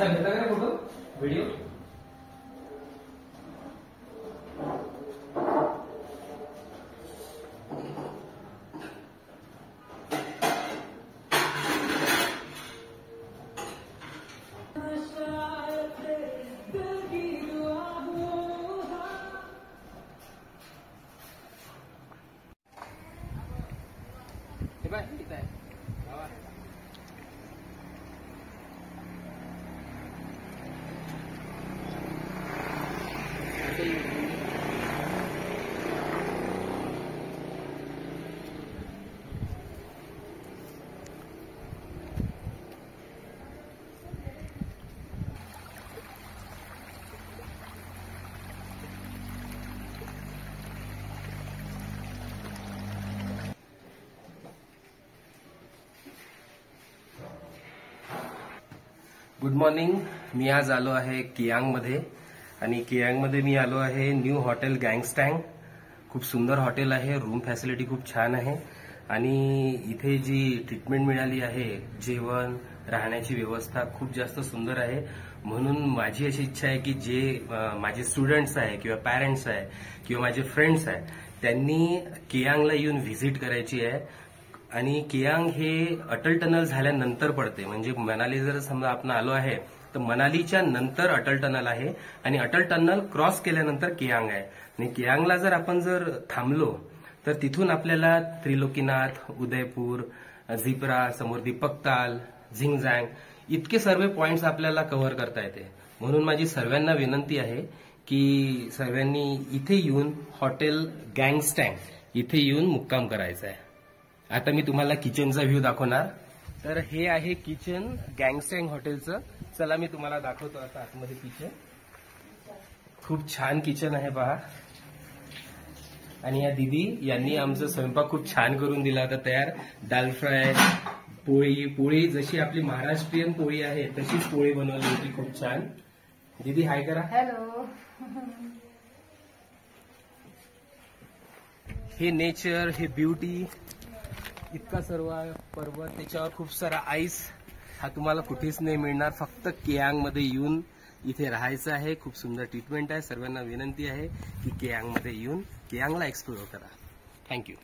घेता का photo video? हे बाय इथं आहे. Good morning. मी आज आलो आहे कियांगमध्ये आणि कियांगमध्ये मी आलो आहे न्यू हॉटेल गँगस्टँग. खूप सुंदर हॉटेल आहे. रूम फॅसिलिटी खूप छान आहे आणि इथे जी ट्रीटमेंट मिळाली आहे, जेवण राहण्याची व्यवस्था खूप जास्त सुंदर आहे. म्हणून माझी अशी इच्छा आहे की जे माझे स्टुडंट्स आहे किंवा पॅरेंट्स आहे किंवा माझे फ्रेंड्स आहे त्यांनी कियांगला येऊन व्हिजिट करायची आहे. आणि कियांग हे अटल टनल झाल्यानंतर पडते. म्हणजे मनाली जर समजा आपण आलो आहे तर मनालीच्या नंतर अटल टनल आहे आणि अटल टनल क्रॉस केल्यानंतर कियांग आहे. आणि कियांगला जर आपण जर थांबलो तर तिथून आपल्याला त्रिलोकीनाथ, उदयपूर, झिप्रा, समोर दीपकताल, झिंगझँग इतके सर्व पॉइंट्स आपल्याला कव्हर करता येते. म्हणून माझी सर्वांना विनंती आहे की सर्वांनी इथे येऊन हॉटेल गँगस्टँग इथे येऊन मुक्काम करायचा आहे. आता मी तुम्हाला किचनचा व्ह्यू दाखवणार. तर हे आहे किचन गँगस्टँग हॉटेलचं. चला मी तुम्हाला दाखवतो आता आतमध्ये किचन. खूप छान किचन आहे पहा. आणि या दीदी यांनी आमचा स्वयंपाक खूप छान करून दिला होता तयार. दाल फ्राय, पोळी जशी आपली महाराष्ट्रीयन पोळी आहे तशीच पोळी बनवली होती. खूप छान. दीदी हाय करा. हॅलो. हे नेचर, हे ब्युटी, इतका सर्व पर्वत, त्याच्यावर खूप सारा आईस, हा तुम्हाला कुठेच नाही मिळणार. फक्त कियांगमध्ये येऊन इथे राहायचं आहे. खूप सुंदर ट्रीटमेंट आहे. सर्वांना विनंती आहे की कियांगमध्ये येऊन कियांगला एक्सप्लोर करा. थँक्यू.